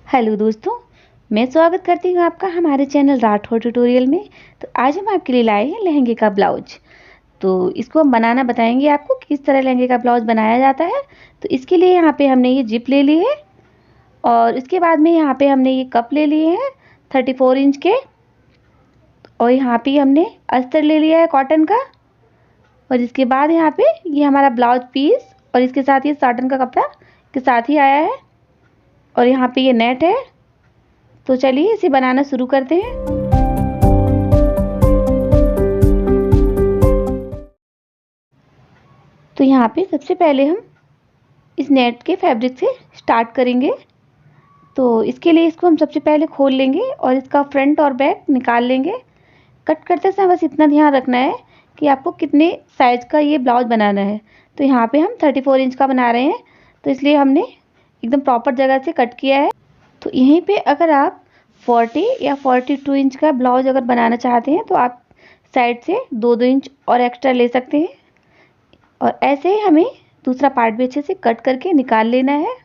Hello दोस्तों, मैं स्वागत करती हूँ आपका हमारे चैनल राठौर ट्यूटोरियल में। तो आज हम आपके लिए लाए हैं लहंगे का ब्लाउज। तो इसको हम बनाना बताएंगे आपको कि किस तरह लहंगे का ब्लाउज बनाया जाता है। तो इसके लिए यहाँ पे हमने ये जिप ले ली है और इसके बाद में यहाँ पे हमने ये कप ले लिए हैं 34 इंच के, और यहाँ पे हमने अस्तर ले लिया है कॉटन का। और इसके बाद यहाँ पे ये हमारा ब्लाउज पीस और इसके साथ ये साटन का कपड़ा के साथ ही आया है, और यहाँ पे ये नेट है। तो चलिए इसे बनाना शुरू करते हैं। तो यहाँ पे सबसे पहले हम इस नेट के फैब्रिक से स्टार्ट करेंगे। तो इसके लिए इसको हम सबसे पहले खोल लेंगे और इसका फ्रंट और बैक निकाल लेंगे। कट करते समय बस इतना ध्यान रखना है कि आपको कितने साइज का ये ब्लाउज बनाना है। तो यहाँ पे हम 34 इंच का बना रहे हैं, तो इसलिए हमने एकदम प्रॉपर जगह से कट किया है। तो यहीं पे अगर आप 40 या 42 इंच का ब्लाउज अगर बनाना चाहते हैं तो आप साइड से 2-2 इंच और एक्स्ट्रा ले सकते हैं। और ऐसे ही हमें दूसरा पार्ट भी अच्छे से कट करके निकाल लेना है।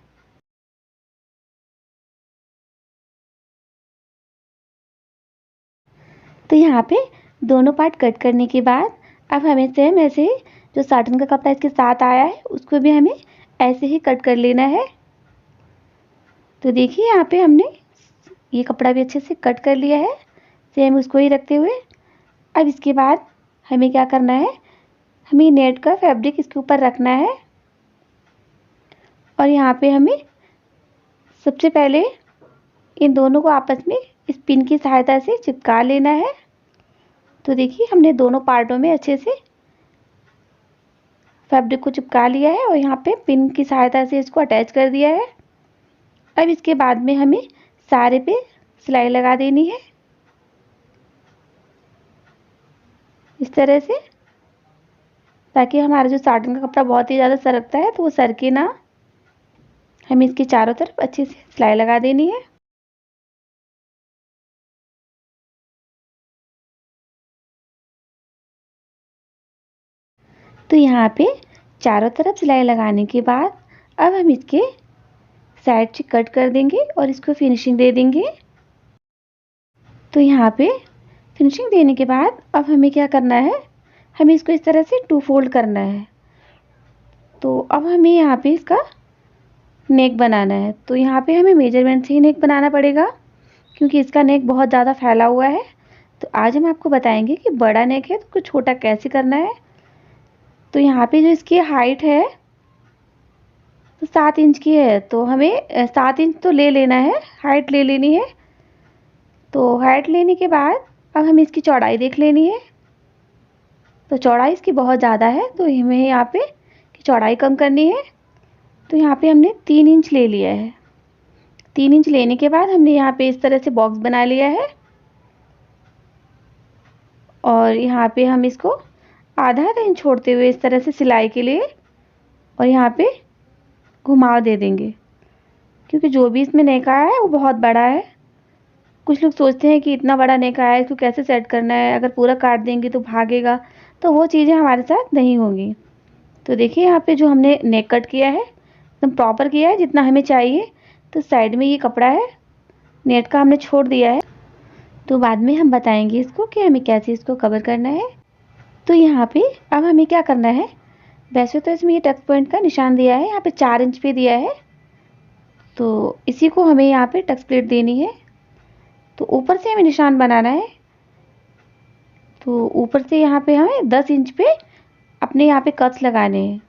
तो यहाँ पे दोनों पार्ट कट करने के बाद अब हमें सेम ऐसे जो साटन का कपड़ा इसके साथ आया है उसको भी हमें ऐसे ही कट कर लेना है। तो देखिए यहाँ पे हमने ये कपड़ा भी अच्छे से कट कर लिया है, सेम उसको ही रखते हुए। अब इसके बाद हमें क्या करना है, हमें नेट का फैब्रिक इसके ऊपर रखना है और यहाँ पे हमें सबसे पहले इन दोनों को आपस में इस पिन की सहायता से चिपका लेना है। तो देखिए हमने दोनों पार्टों में अच्छे से फैब्रिक को चिपका लिया है और यहाँ पे पिन की सहायता से इसको अटैच कर दिया है। अब इसके बाद में हमें सारे पे सिलाई लगा देनी है इस तरह से, ताकि हमारा जो साटन का कपड़ा बहुत ही ज़्यादा सरकता है तो वो सरके ना। हमें इसके चारों तरफ अच्छे से सिलाई लगा देनी है। तो यहाँ पे चारों तरफ सिलाई लगाने के बाद अब हम इसके साइड से कट कर देंगे और इसको फिनिशिंग दे देंगे। तो यहाँ पे फिनिशिंग देने के बाद अब हमें क्या करना है, हमें इसको इस तरह से 2 फोल्ड करना है। तो अब हमें यहाँ पे इसका नेक बनाना है। तो यहाँ पे हमें मेजरमेंट से ही नेक बनाना पड़ेगा क्योंकि इसका नेक बहुत ज़्यादा फैला हुआ है। तो आज हम आपको बताएंगे कि बड़ा नेक है तो कुछ छोटा कैसे करना है। तो यहाँ पे जो इसकी हाइट है तो 7 इंच की है, तो हमें 7 इंच तो ले लेना है, हाइट ले लेनी है। तो हाइट लेने के बाद अब हमें इसकी चौड़ाई देख लेनी है। तो चौड़ाई इसकी बहुत ज़्यादा है तो हमें यहाँ पे की चौड़ाई कम करनी है। तो यहाँ पे हमने 3 इंच ले लिया है। 3 इंच लेने के बाद हमने यहाँ पे इस तरह से बॉक्स बना लिया है और यहाँ पे हम इसको आधा इंच छोड़ते हुए इस तरह से सिलाई के लिए और यहाँ पे घुमाव दे देंगे, क्योंकि जो भी इसमें नेक आया है वो बहुत बड़ा है। कुछ लोग सोचते हैं कि इतना बड़ा नेक आया है इसको कैसे सेट करना है, अगर पूरा काट देंगे तो भागेगा, तो वो चीज़ें हमारे साथ नहीं होंगी। तो देखिए यहाँ पे जो हमने नेक कट किया है एकदम प्रॉपर किया है जितना हमें चाहिए। तो साइड में ये कपड़ा है नेट का हमने छोड़ दिया है, तो बाद में हम बताएंगे इसको कि हमें कैसे इसको कवर करना है। तो यहाँ पे अब हमें क्या करना है, वैसे तो इसमें ये टक्स पॉइंट का निशान दिया है, यहाँ पे 4 इंच पे दिया है, तो इसी को हमें यहाँ पे टक्स प्लेट देनी है। तो ऊपर से हमें निशान बनाना है। तो ऊपर से यहाँ पे हमें 10 इंच पे अपने यहाँ पे कट्स लगाने हैं।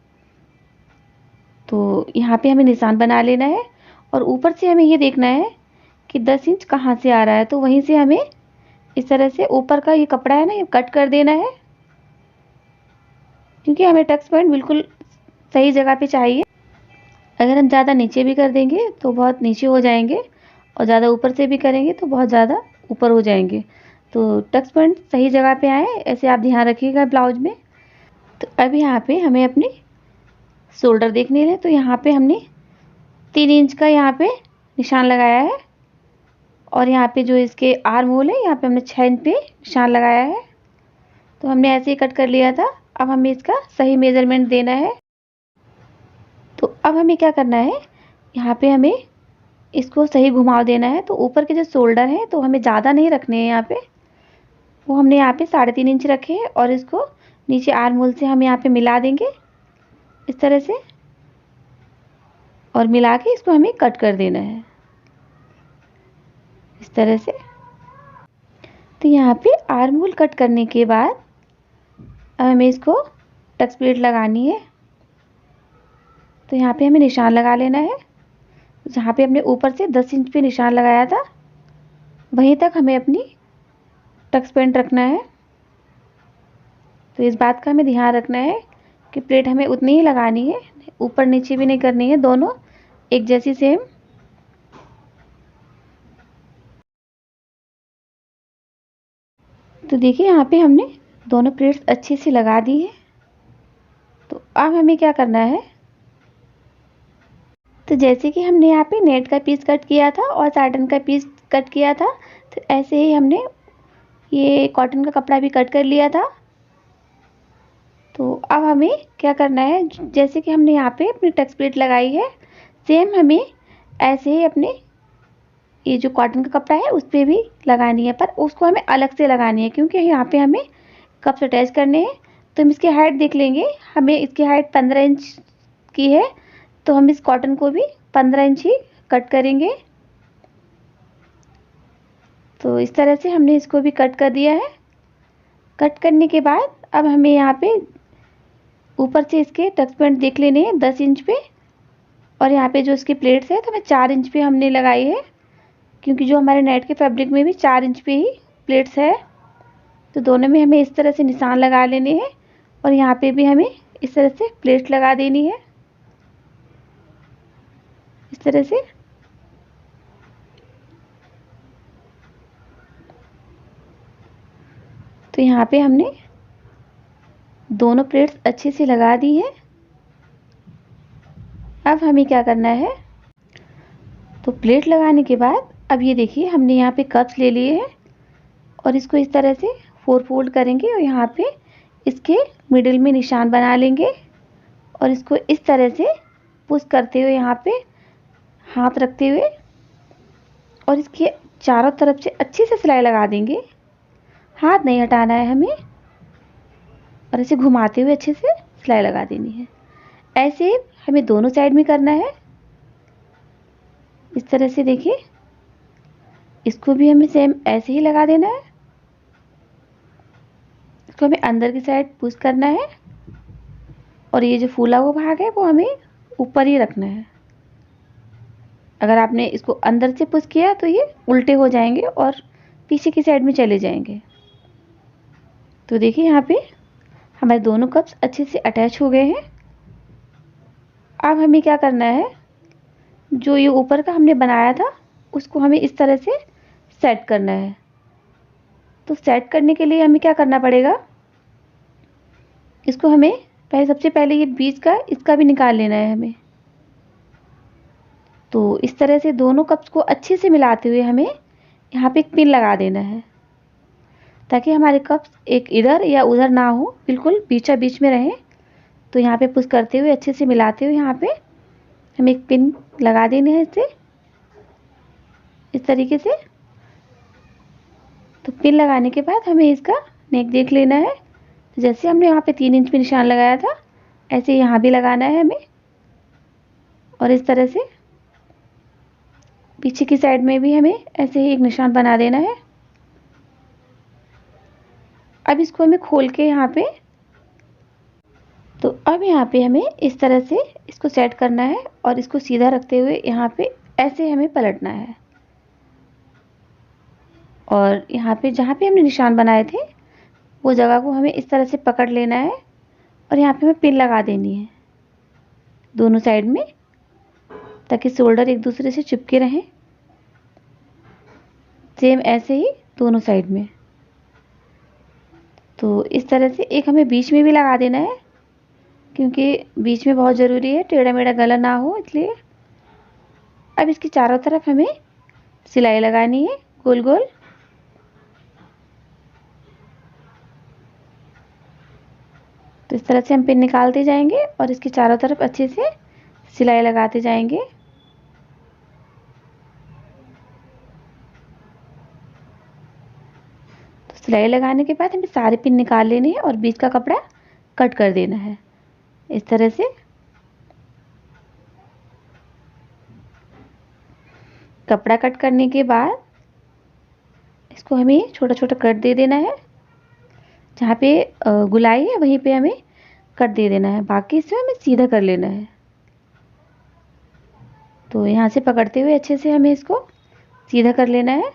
तो यहाँ पे हमें निशान बना लेना है और ऊपर से हमें ये देखना है कि 10 इंच कहाँ से आ रहा है। तो वहीं से हमें इस तरह से ऊपर का ये कपड़ा है ना ये कट कर देना है, क्योंकि हमें टक्स पॉइंट बिल्कुल सही जगह पे चाहिए। अगर हम ज़्यादा नीचे भी कर देंगे तो बहुत नीचे हो जाएंगे और ज़्यादा ऊपर से भी करेंगे तो बहुत ज़्यादा ऊपर हो जाएंगे। तो टक्स पॉइंट सही जगह पे आए ऐसे आप ध्यान रखिएगा ब्लाउज में। तो अब यहाँ पे हमें अपने शोल्डर देखने हैं। तो यहाँ पे हमने 3 इंच का यहाँ पे निशान लगाया है और यहाँ पे जो इसके आर्म होल है यहाँ पे हमने 6 इंच पे निशान लगाया है। तो हमने ऐसे ही कट कर लिया था। अब हमें इसका सही मेजरमेंट देना है। तो अब हमें क्या करना है, यहाँ पे हमें इसको सही घुमाव देना है। तो ऊपर के जो शोल्डर है तो हमें ज़्यादा नहीं रखने हैं यहाँ पे, वो हमने यहाँ पे 3.5 इंच रखे हैं और इसको नीचे आर्म होल से हम यहाँ पे मिला देंगे इस तरह से, और मिला के इसको हमें कट कर देना है इस तरह से। तो यहाँ पे आर्म होल कट करने के बाद अब हमें इसको टक्स प्लेट लगानी है। तो यहाँ पे हमें निशान लगा लेना है। जहाँ पे हमने ऊपर से 10 इंच पे निशान लगाया था वहीं तक हमें अपनी टक्स पैंट रखना है। तो इस बात का हमें ध्यान रखना है कि प्लेट हमें उतनी ही लगानी है, ऊपर नीचे भी नहीं करनी है, दोनों एक जैसी सेम। तो देखिए यहाँ पे हमने दोनों प्लेट्स अच्छे से लगा दी है। तो अब हमें क्या करना है, तो जैसे कि हमने यहाँ पे नेट का पीस कट किया था और साटन का पीस कट किया था, तो ऐसे ही हमने ये कॉटन का कपड़ा भी कट कर लिया था। तो अब हमें क्या करना है, जैसे कि हमने यहाँ पे अपनी टक्स प्लेट लगाई है, सेम हमें ऐसे ही अपने ये जो कॉटन का कपड़ा है उस पर भी लगानी है, पर उसको हमें अलग से लगानी है क्योंकि यहाँ पे हमें कप्स अटैच करने हैं। तो हम इसकी हाइट देख लेंगे, हमें इसकी हाइट 15 इंच की है, तो हम इस कॉटन को भी 15 इंच ही कट करेंगे। तो इस तरह से हमने इसको भी कट कर दिया है। कट करने के बाद अब हमें यहाँ पे ऊपर से इसके टक्स पॉइंट देख लेने हैं 10 इंच पे, और यहाँ पे जो इसकी प्लेट्स है तो हमें 4 इंच पे हमने लगाई है क्योंकि जो हमारे नेट के फैब्रिक में भी 4 इंच पे ही प्लेट्स है। तो दोनों में हमें इस तरह से निशान लगा लेने हैं और यहाँ पे भी हमें इस तरह से प्लेट लगा देनी है इस तरह से। तो यहाँ पे हमने दोनों प्लेट्स अच्छे से लगा दी है। अब हमें क्या करना है, तो प्लेट लगाने के बाद अब ये देखिए हमने यहाँ पे कप्स ले लिए हैं और इसको इस तरह से 4 फोल्ड करेंगे और यहाँ पे इसके मिडिल में निशान बना लेंगे और इसको इस तरह से पुश करते हुए यहाँ पे हाथ रखते हुए और इसके चारों तरफ से अच्छे से सिलाई लगा देंगे। हाथ नहीं हटाना है हमें और इसे घुमाते हुए अच्छे से सिलाई लगा देनी है। ऐसे हमें दोनों साइड में करना है इस तरह से। देखिए इसको भी हमें सेम ऐसे ही लगा देना है। इसको हमें अंदर की साइड पुश करना है और ये जो फूला हुआ भाग है वो हमें ऊपर ही रखना है। अगर आपने इसको अंदर से पुश किया तो ये उल्टे हो जाएंगे और पीछे की साइड में चले जाएंगे। तो देखिए यहाँ पे हमारे दोनों कप्स अच्छे से अटैच हो गए हैं। अब हमें क्या करना है, जो ये ऊपर का हमने बनाया था उसको हमें इस तरह से सेट करना है। तो सेट करने के लिए हमें क्या करना पड़ेगा, इसको हमें सबसे पहले ये बीच का इसका भी निकाल लेना है हमें। तो इस तरह से दोनों कप्स को अच्छे से मिलाते हुए हमें यहाँ पे एक पिन लगा देना है ताकि हमारे कप्स एक इधर या उधर ना हो, बिल्कुल बीचा बीच में रहें। तो यहाँ पे पुश करते हुए अच्छे से मिलाते हुए यहाँ पे हमें एक पिन लगा देनी है इससे इस तरीके से। तो पिन लगाने के बाद हमें इसका नेक देख लेना है। तो जैसे हमने यहाँ पे 3 इंच पे निशान लगाया था ऐसे यहाँ भी लगाना है हमें और इस तरह से पीछे की साइड में भी हमें ऐसे ही एक निशान बना देना है। अब इसको हमें खोल के यहाँ पे, तो अब यहाँ पे हमें इस तरह से इसको सेट करना है और इसको सीधा रखते हुए यहाँ पे ऐसे हमें पलटना है और यहाँ पे जहाँ पे हमने निशान बनाए थे वो जगह को हमें इस तरह से पकड़ लेना है और यहाँ पे हमें पिन लगा देनी है दोनों साइड में ताकि शोल्डर एक दूसरे से चिपके रहें। सेम ऐसे ही दोनों साइड में। तो इस तरह से एक हमें बीच में भी लगा देना है क्योंकि बीच में बहुत ज़रूरी है, टेढ़ा मेढ़ा गला ना हो इसलिए। अब इसकी चारों तरफ हमें सिलाई लगानी है गोल गोल। तो इस तरह से हम पिन निकालते जाएंगे और इसके चारों तरफ अच्छे से सिलाई लगाते जाएंगे। सिलाई लगाने के बाद हमें सारे पिन निकाल लेने हैं और बीच का कपड़ा कट कर देना है इस तरह से। कपड़ा कट करने के बाद इसको हमें छोटा छोटा कट दे देना है। जहाँ पे गुलाई है वहीं पे हमें कट दे देना है, बाकी इसे हमें सीधा कर लेना है। तो यहाँ से पकड़ते हुए अच्छे से हमें इसको सीधा कर लेना है।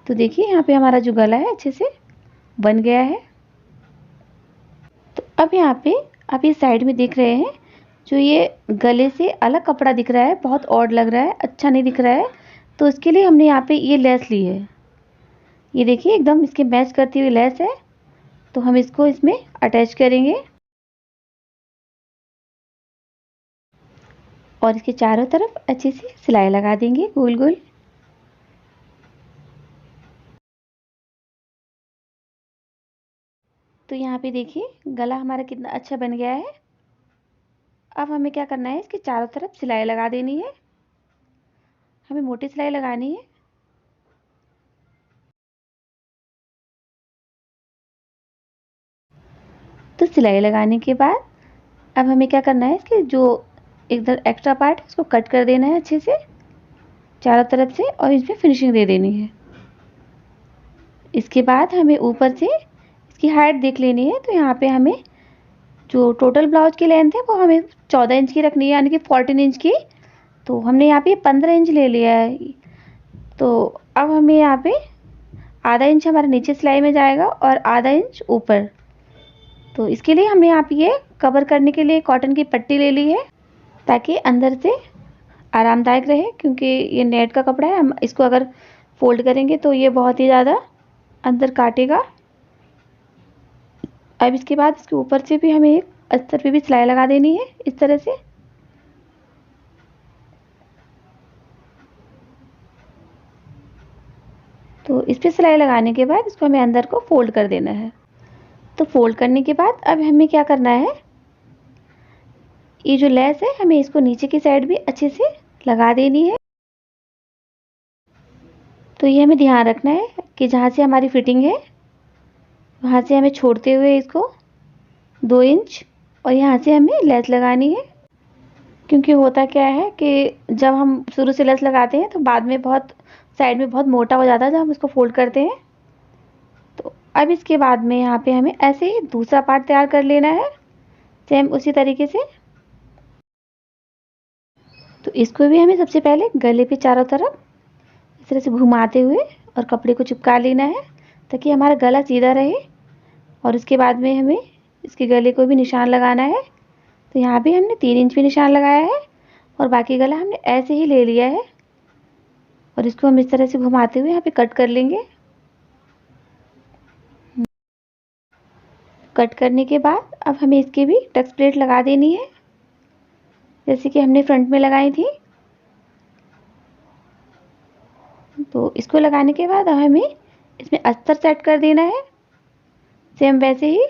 तो देखिए यहाँ पे हमारा जो गला है अच्छे से बन गया है। तो अब यहाँ पे आप ये साइड में देख रहे हैं जो ये गले से अलग कपड़ा दिख रहा है, बहुत ऑड लग रहा है, अच्छा नहीं दिख रहा है। तो इसके लिए हमने यहाँ पे ये लेस ली है। ये देखिए एकदम इसके मैच करती हुई लेस है। तो हम इसको इसमें अटैच करेंगे और इसके चारों तरफ अच्छी सी सिलाई लगा देंगे गोल गोल। तो यहाँ पे देखिए गला हमारा कितना अच्छा बन गया है। अब हमें क्या करना है, इसके चारों तरफ सिलाई लगा देनी है। हमें मोटी सिलाई लगानी है। तो सिलाई लगाने के बाद अब हमें क्या करना है, इसके जो इधर एक्स्ट्रा पार्ट है उसको कट कर देना है अच्छे से चारों तरफ से और इसमें फिनिशिंग दे देनी है। इसके बाद हमें ऊपर से इसकी हाइट देख लेनी है। तो यहाँ पे हमें जो टोटल ब्लाउज की लेंथ है वो हमें 14 इंच की रखनी है, यानी कि 14 इंच की। तो हमने यहाँ पे 15 इंच ले लिया है। तो अब हमें यहाँ पे आधा इंच हमारा नीचे सिलाई में जाएगा और आधा इंच ऊपर। तो इसके लिए हमने यहाँ पे ये कवर करने के लिए कॉटन की पट्टी ले ली है ताकि अंदर से आरामदायक रहे, क्योंकि ये नेट का कपड़ा है। हम इसको अगर फोल्ड करेंगे तो ये बहुत ही ज़्यादा अंदर काटेगा। अब इसके बाद इसके ऊपर से भी हमें एक अस्तर पे भी सिलाई लगा देनी है इस तरह से। तो इस पे सिलाई लगाने के बाद इसको हमें अंदर को फोल्ड कर देना है। तो फोल्ड करने के बाद अब हमें क्या करना है, ये जो लेस है हमें इसको नीचे की साइड भी अच्छे से लगा देनी है। तो ये हमें ध्यान रखना है कि जहाँ से हमारी फिटिंग है वहाँ से हमें छोड़ते हुए इसको 2 इंच और यहाँ से हमें लेस लगानी है। क्योंकि होता क्या है कि जब हम शुरू से लेस लगाते हैं तो बाद में बहुत साइड में बहुत मोटा हो जाता है जब हम इसको फोल्ड करते हैं। तो अब इसके बाद में यहाँ पे हमें ऐसे ही दूसरा पार्ट तैयार कर लेना है सेम उसी तरीके से। तो इसको भी हमें सबसे पहले गले पे चारों तरफ इस तरह से घुमाते हुए और कपड़े को चिपका लेना है ताकि हमारा गला सीधा रहे। और उसके बाद में हमें इसके गले को भी निशान लगाना है। तो यहाँ भी हमने 3 इंच पे निशान लगाया है और बाकी गला हमने ऐसे ही ले लिया है और इसको हम इस तरह से घुमाते हुए यहाँ पे कट कर लेंगे। कट करने के बाद अब हमें इसकी भी टक्स प्लेट लगा देनी है जैसे कि हमने फ्रंट में लगाई थी। तो इसको लगाने के बाद अब हमें इसमें अस्तर सेट कर देना है सेम वैसे ही।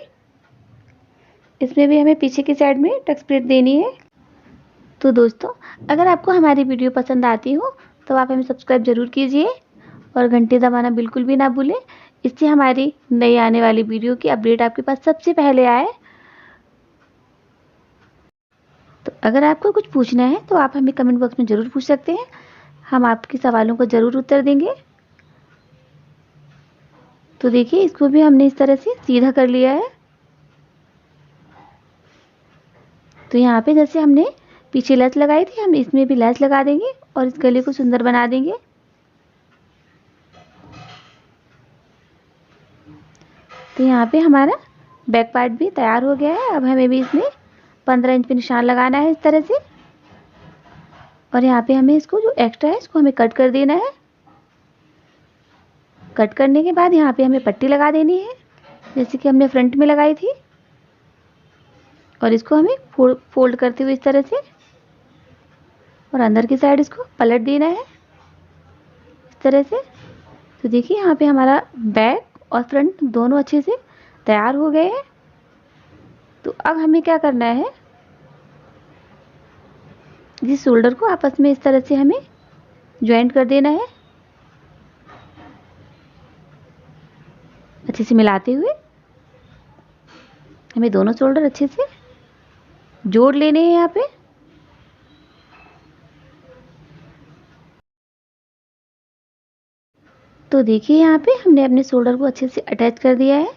इसमें भी हमें पीछे की साइड में टक्स प्लेट देनी है। तो दोस्तों अगर आपको हमारी वीडियो पसंद आती हो तो आप हमें सब्सक्राइब ज़रूर कीजिए और घंटी दबाना बिल्कुल भी ना भूलें, इससे हमारी नई आने वाली वीडियो की अपडेट आपके पास सबसे पहले आए। तो अगर आपको कुछ पूछना है तो आप हमें कमेंट बॉक्स में ज़रूर पूछ सकते हैं, हम आपके सवालों को ज़रूर उत्तर देंगे। तो देखिए इसको भी हमने इस तरह से सीधा कर लिया है। तो यहाँ पे जैसे हमने पीछे लेस लगाई थी हम इसमें भी लेस लगा देंगे और इस गले को सुंदर बना देंगे। तो यहाँ पे हमारा बैक पार्ट भी तैयार हो गया है। अब हमें भी इसमें 15 इंच पे निशान लगाना है इस तरह से और यहाँ पे हमें इसको जो एक्स्ट्रा है इसको हमें कट कर देना है। कट करने के बाद यहाँ पे हमें पट्टी लगा देनी है जैसे कि हमने फ्रंट में लगाई थी और इसको हमें फोल्ड करते हुए इस तरह से और अंदर की साइड इसको पलट देना है इस तरह से। तो देखिए यहाँ पे हमारा बैक और फ्रंट दोनों अच्छे से तैयार हो गए हैं। तो अब हमें क्या करना है, इस शोल्डर को आपस में इस तरह से हमें ज्वाइंट कर देना है। अच्छे से मिलाते हुए हमें दोनों शोल्डर अच्छे से जोड़ लेने हैं यहाँ पे। तो देखिए यहाँ पे हमने अपने शोल्डर को अच्छे से अटैच कर दिया है।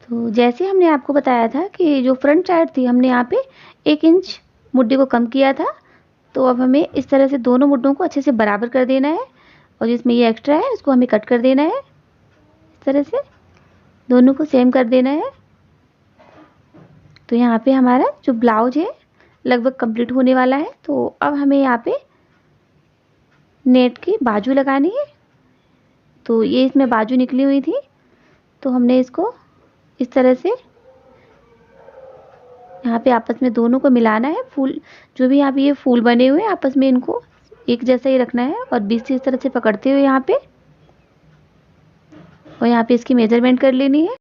तो जैसे हमने आपको बताया था कि जो फ्रंट साइड थी हमने यहाँ पे 1 इंच मुड्ढे को कम किया था। तो अब हमें इस तरह से दोनों मुड्ढों को अच्छे से बराबर कर देना है और जिसमें ये एक्स्ट्रा है उसको हमें कट कर देना है। इस तरह से दोनों को सेम कर देना है। तो यहाँ पे हमारा जो ब्लाउज है लगभग कंप्लीट होने वाला है। तो अब हमें यहाँ पे नेट की बाजू लगानी है। तो ये इसमें बाजू निकली हुई थी तो हमने इसको इस तरह से यहाँ पे आपस में दोनों को मिलाना है। फूल जो भी यहाँ पे ये फूल बने हुए हैं आपस में इनको एक जैसा ही रखना है और बीच से इस तरह से पकड़ते हुए यहाँ पे और यहाँ पे इसकी मेजरमेंट कर लेनी है।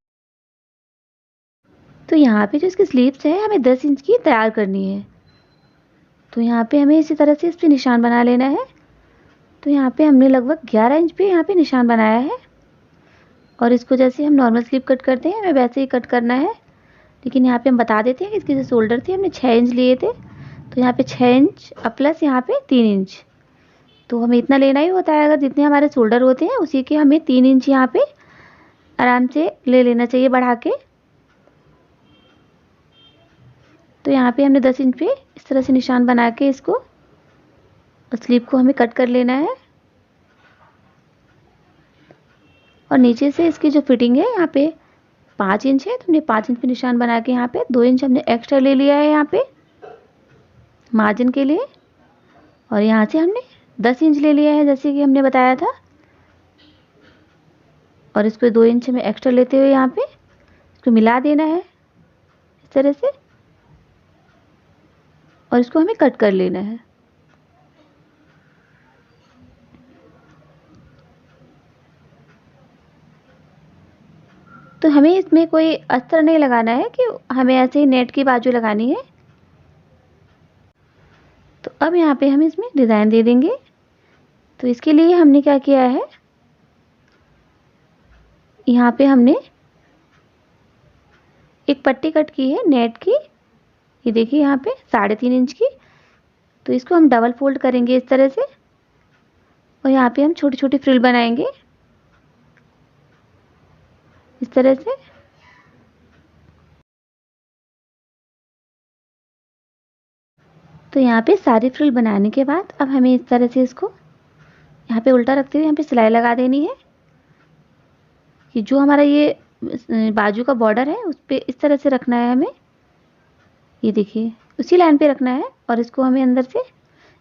तो यहाँ पे जो इसकी स्लीव्स है हमें 10 इंच की तैयार करनी है। तो यहाँ पे हमें इसी तरह से इस पे निशान बना लेना है। तो यहाँ पे हमने लगभग 11 इंच पे यहाँ पे निशान बनाया है और इसको जैसे हम नॉर्मल स्लीव कट करते हैं हमें वैसे ही कट करना है। लेकिन यहाँ पे हम बता देते हैं कि इसकी जो शोल्डर थी हमने 6 इंच लिए थे। तो यहाँ पे 6 इंच प्लस यहाँ पे 3 इंच। तो हमें इतना लेना ही होता है। अगर जितने हमारे शोल्डर होते हैं उसी के हमें 3 इंच यहाँ पे आराम से ले लेना चाहिए बढ़ा के। तो यहाँ पे हमने 10 इंच पे इस तरह से निशान बना के इसको और स्लीव को हमें कट कर लेना है। और नीचे से इसकी जो फिटिंग है यहाँ पे 5 इंच है तो हमने 5 इंच पे निशान बना के यहाँ पे 2 इंच हमने एक्स्ट्रा ले लिया है यहाँ पे मार्जिन के लिए। और यहाँ से हमने 10 इंच ले लिया है जैसे कि हमने बताया था और इस पे 2 इंच हमें एक्स्ट्रा लेते हुए यहाँ पे इसको मिला देना है इस तरह से और इसको हमें कट कर लेना है। तो हमें इसमें कोई अस्तर नहीं लगाना है कि हमें ऐसे ही नेट की बाजू लगानी है। तो अब यहाँ पे हम इसमें डिज़ाइन दे देंगे। तो इसके लिए हमने क्या किया है यहाँ पे हमने एक पट्टी कट की है नेट की। ये देखिए यहाँ पे 3.5 इंच की। तो इसको हम डबल फोल्ड करेंगे इस तरह से और यहाँ पे हम छोटी छोटी फ्रिल बनाएंगे इस तरह से। तो यहाँ पे सारी फ्रिल बनाने के बाद अब हमें इस तरह से इसको यहाँ पे उल्टा रखते हुए यहाँ पे सिलाई लगा देनी है कि जो हमारा ये बाजू का बॉर्डर है उस पे इस तरह से रखना है हमें। ये देखिए उसी लाइन पे रखना है और इसको हमें अंदर से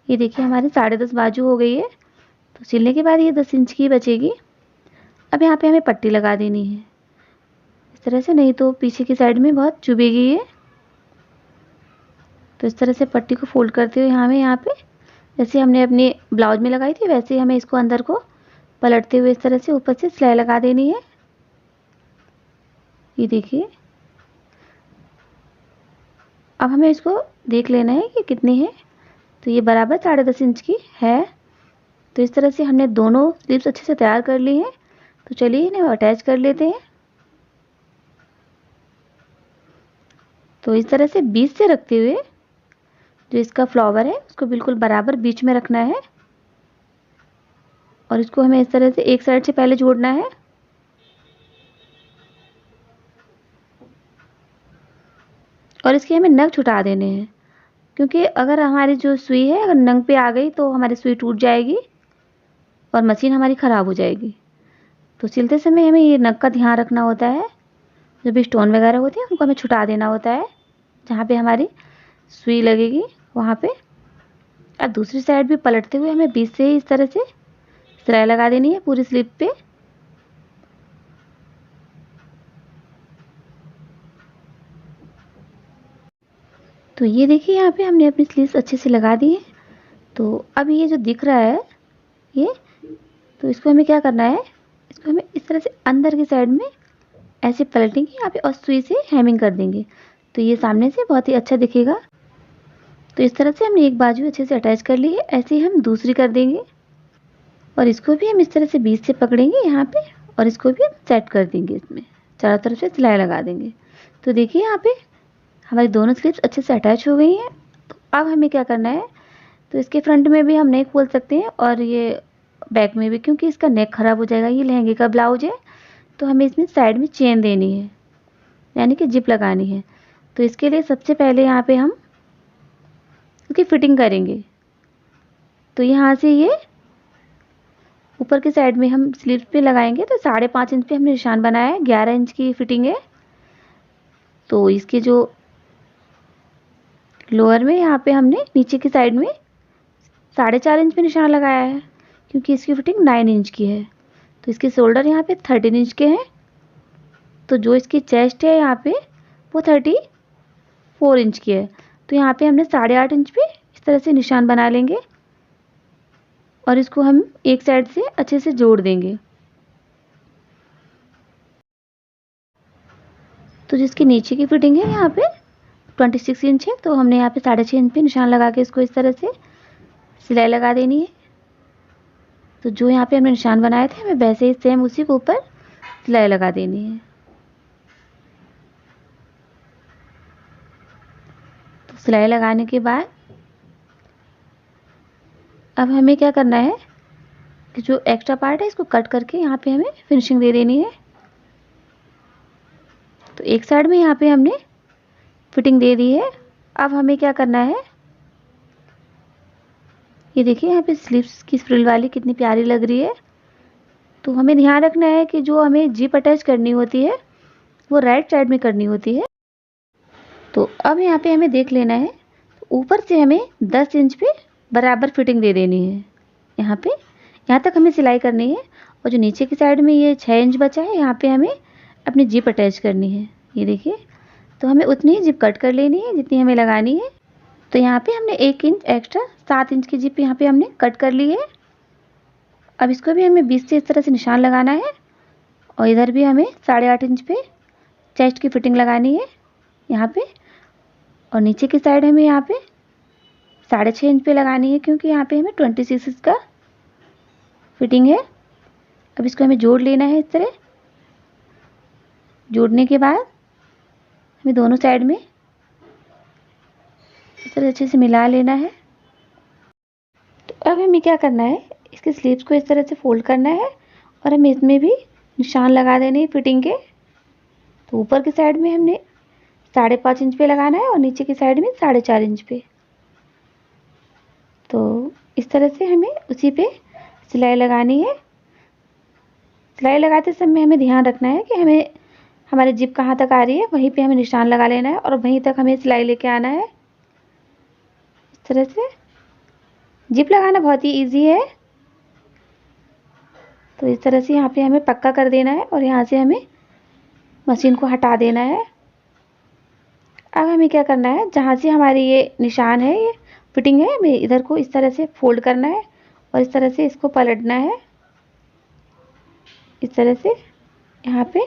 ये देखिए हमारी 10.5 बाजू हो गई है। तो सिलने के बाद ये 10 इंच की बचेगी। अब यहाँ पे हमें पट्टी लगा देनी है इस तरह से, नहीं तो पीछे की साइड में बहुत चुभेगी ये। तो इस तरह से पट्टी को फोल्ड करते हुए यहाँ पे जैसे हमने अपने ब्लाउज में लगाई थी वैसे ही हमें इसको अंदर को पलटते हुए इस तरह से ऊपर से सिलाई लगा देनी है। ये देखिए अब हमें इसको देख लेना है कि कितनी है। तो ये बराबर 10.5 इंच की है। तो इस तरह से हमने दोनों स्लीव्स अच्छे से तैयार कर ली हैं। तो चलिए इन्हें अटैच कर लेते हैं। तो इस तरह से बीच से रखते हुए जो इसका फ्लावर है उसको बिल्कुल बराबर बीच में रखना है और इसको हमें इस तरह से एक साइड से पहले जोड़ना है और इसके हमें नग छुटा देने हैं क्योंकि अगर हमारी जो सुई है अगर नंग पे आ गई तो हमारी सुई टूट जाएगी और मशीन हमारी ख़राब हो जाएगी। तो सिलते समय हमें ये नग का ध्यान रखना होता है। जो भी स्टोन वगैरह होते हैं उनको हमें छुटा देना होता है जहाँ पे हमारी सुई लगेगी वहाँ पे। अब दूसरी साइड भी पलटते हुए हमें बीच से ही इस तरह से सिलाई लगा देनी है पूरी स्लीव पे। तो ये देखिए यहाँ पे हमने अपनी स्लीव्स अच्छे से लगा दी है। तो अब ये जो दिख रहा है ये, तो इसको हमें क्या करना है, इसको हमें इस तरह से अंदर की साइड में ऐसे पलटेंगे यहाँ पे और सुई से हेमिंग कर देंगे तो ये सामने से बहुत ही अच्छा दिखेगा। तो इस तरह से हमने एक बाजू अच्छे से अटैच कर ली है। ऐसे ही हम दूसरी कर देंगे और इसको भी हम इस तरह से बीच से पकड़ेंगे यहाँ पे और इसको भी सेट कर देंगे, इसमें चारों तरफ से सिलाई लगा देंगे। तो देखिए यहाँ पे हमारी दोनों स्लीव्स अच्छे से अटैच हो गई हैं। तो अब हमें क्या करना है, तो इसके फ्रंट में भी हम नेक खोल सकते हैं और ये बैक में भी, क्योंकि इसका नेक खराब हो जाएगा। ये लहंगे का ब्लाउज है, तो हमें इसमें साइड में चेन देनी है, यानी कि जिप लगानी है। तो इसके लिए सबसे पहले यहाँ पे हम इसकी फिटिंग करेंगे। तो यहाँ से ये ऊपर की साइड में हम स्लीव पे लगाएंगे, तो 5.5 इंच पे हमने निशान बनाया है। 11 इंच की फिटिंग है। तो इसके जो लोअर में यहाँ पे हमने नीचे की साइड में 4.5 इंच पे निशान लगाया है, क्योंकि इसकी फिटिंग 9 इंच की है। तो इसके शोल्डर यहाँ पे 13 इंच के हैं। तो जो इसकी चेस्ट है यहाँ पे वो 34 इंच की है। तो यहाँ पे हमने 8.5 इंच पे इस तरह से निशान बना लेंगे और इसको हम एक साइड से अच्छे से जोड़ देंगे। तो जिसकी नीचे की फिटिंग है यहाँ पे 26 इंच है, तो हमने यहाँ पे 6.5 इंच पे निशान लगा के इसको इस तरह से सिलाई लगा देनी है। तो जो यहाँ पे हमने निशान बनाए थे, हमें वैसे ही सेम उसी के ऊपर सिलाई लगा देनी है। तो सिलाई लगाने के बाद अब हमें क्या करना है कि जो एक्स्ट्रा पार्ट है इसको कट करके यहाँ पे हमें फिनिशिंग दे देनी है। तो एक साइड में यहाँ पे हमने फिटिंग दे दी है। अब हमें क्या करना है, ये देखिए यहाँ पे स्लीव्स की फ्रिल वाली कितनी प्यारी लग रही है। तो हमें ध्यान रखना है कि जो हमें जिप अटैच करनी होती है वो राइट साइड में करनी होती है। तो अब यहाँ पे हमें देख लेना है, ऊपर से हमें 10 इंच पे बराबर फिटिंग दे देनी है। यहाँ पे यहाँ तक हमें सिलाई करनी है। और जो नीचे की साइड में ये 6 इंच बचा है, यहाँ पे हमें अपनी जिप अटैच करनी है। ये देखिए, तो हमें उतनी ही जिप कट कर लेनी है जितनी हमें लगानी है। तो यहाँ पे हमने 1 इंच एक्स्ट्रा 7 इंच की जिप यहाँ पे हमने कट कर ली है। अब इसको भी हमें बीच से इस तरह से निशान लगाना है और इधर भी हमें 8.5 इंच पे चेस्ट की फिटिंग लगानी है यहाँ पे। और नीचे की साइड हमें यहाँ पे 6.5 इंच पे लगानी है, क्योंकि यहाँ पे हमें 26 इंच का फिटिंग है। अब इसको हमें जोड़ लेना है इस तरह। जोड़ने के बाद हमें दोनों साइड में इस तरह अच्छे से मिला लेना है। तो अब हमें क्या करना है, इसके स्लीव्स को इस तरह से फोल्ड करना है और हमें इसमें भी निशान लगा देने हैं फिटिंग के। तो ऊपर की साइड में हमने 5.5 इंच पे लगाना है और नीचे की साइड में 4.5 इंच पे। तो इस तरह से हमें उसी पे सिलाई लगानी है। सिलाई लगाते समय हमें ध्यान रखना है कि हमें हमारी जिप कहाँ तक आ रही है, वहीं पे हमें निशान लगा लेना है और वहीं तक हमें सिलाई लेके आना है। इस तरह से जिप लगाना बहुत ही इजी है। तो इस तरह से यहाँ पे हमें पक्का कर देना है और यहाँ से हमें मशीन को हटा देना है। अब हमें क्या करना है, जहाँ से हमारी ये निशान है, ये फिटिंग है, हमें इधर को इस तरह से फोल्ड करना है और इस तरह से इसको पलटना है, इस तरह से यहाँ पे।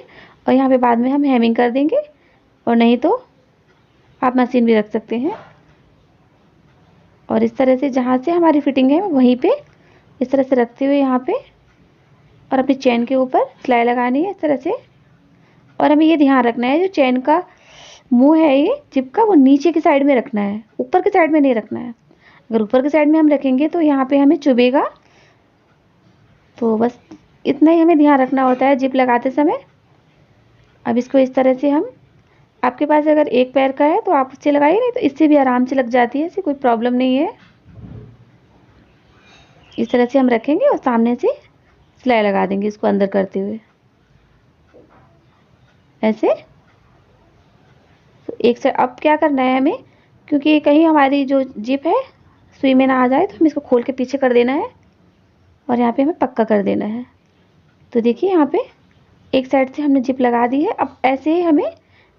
और यहाँ पे बाद में हम हेमिंग कर देंगे, और नहीं तो आप मशीन भी रख सकते हैं। और इस तरह से जहाँ से हमारी फिटिंग है वहीं पे इस तरह से रखते हुए यहाँ पे और अपनी चेन के ऊपर सिलाई लगानी है इस तरह से। और हमें ये ध्यान रखना है, जो चेन का मुंह है ये जिप का, वो नीचे की साइड में रखना है, ऊपर की साइड में नहीं रखना है। अगर ऊपर की साइड में हम रखेंगे तो यहाँ पे हमें चुभेगा। तो बस इतना ही हमें ध्यान रखना होता है जिप लगाते समय। अब इसको इस तरह से हम, आपके पास अगर एक पैर का है तो आप उससे लगाइए, नहीं तो इससे भी आराम से लग जाती है, इससे कोई प्रॉब्लम नहीं है। इस तरह से हम रखेंगे और सामने से सिलाई लगा देंगे इसको अंदर करते हुए ऐसे। तो एक से अब क्या करना है हमें, क्योंकि कहीं हमारी जो जिप है सुई में ना आ जाए, तो हमें इसको खोल के पीछे कर देना है और यहाँ पे हमें पक्का कर देना है। तो देखिए यहाँ पे एक साइड से हमने जिप लगा दी है। अब ऐसे ही हमें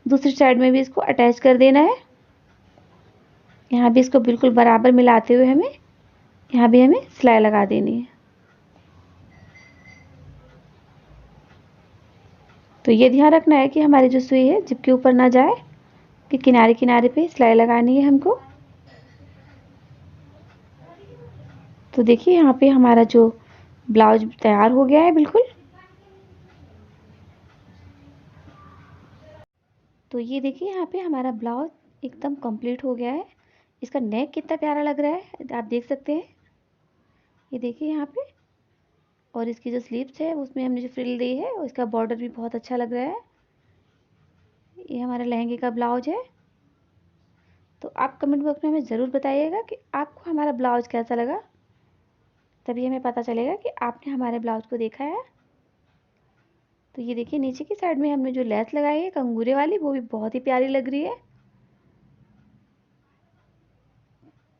दूसरी साइड में भी इसको अटैच कर देना है। यहाँ भी इसको बिल्कुल बराबर मिलाते हुए हमें यहाँ भी हमें सिलाई लगा देनी है। तो ये ध्यान रखना है कि हमारी जो सुई है जिप के ऊपर ना जाए, कि किनारे किनारे पे सिलाई लगानी है हमको। तो देखिए यहाँ पे हमारा जो ब्लाउज तैयार हो गया है बिल्कुल। तो ये देखिए यहाँ पे हमारा ब्लाउज एकदम कंप्लीट हो गया है। इसका नेक कितना प्यारा लग रहा है, आप देख सकते हैं। ये देखिए यहाँ पे, और इसकी जो स्लीव्स है उसमें हमने जो फ्रिल दी है और इसका बॉर्डर भी बहुत अच्छा लग रहा है। ये हमारे लहंगे का ब्लाउज है। तो आप कमेंट बॉक्स में हमें ज़रूर बताइएगा कि आपको हमारा ब्लाउज कैसा लगा, तभी हमें पता चलेगा कि आपने हमारे ब्लाउज को देखा है। तो ये देखिए नीचे की साइड में हमने जो लेस लगाई है कंगूरे वाली, वो भी बहुत ही प्यारी लग रही है।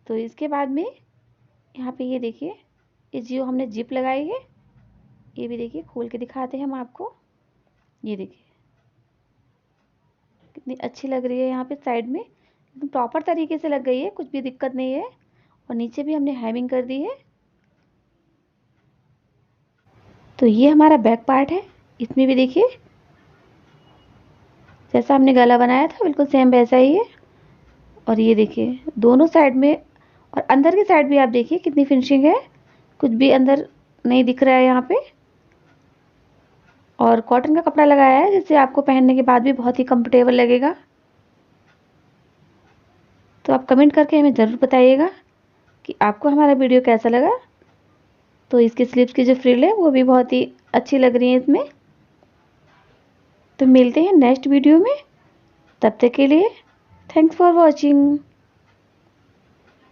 तो इसके बाद में यहाँ पे ये देखिए, ये जो हमने जिप लगाई है, ये भी देखिए खोल के दिखाते हैं हम आपको। ये देखिए कितनी अच्छी लग रही है, यहाँ पे साइड में एकदम प्रॉपर तरीके से लग गई है, कुछ भी दिक्कत नहीं है। और नीचे भी हमने हेमिंग कर दी है। तो ये हमारा बैक पार्ट है, इसमें भी देखिए जैसा हमने गला बनाया था बिल्कुल सेम वैसा ही है। और ये देखिए दोनों साइड में, और अंदर की साइड भी आप देखिए कितनी फिनिशिंग है, कुछ भी अंदर नहीं दिख रहा है यहाँ पे। और कॉटन का कपड़ा लगाया है जिससे आपको पहनने के बाद भी बहुत ही कंफर्टेबल लगेगा। तो आप कमेंट करके हमें ज़रूर बताइएगा कि आपको हमारा वीडियो कैसा लगा। तो इसके स्लीव्स की जो फ्रिल है वो भी बहुत ही अच्छी लग रही है इसमें। तो मिलते हैं नेक्स्ट वीडियो में, तब तक के लिए थैंक्स फॉर वॉचिंग।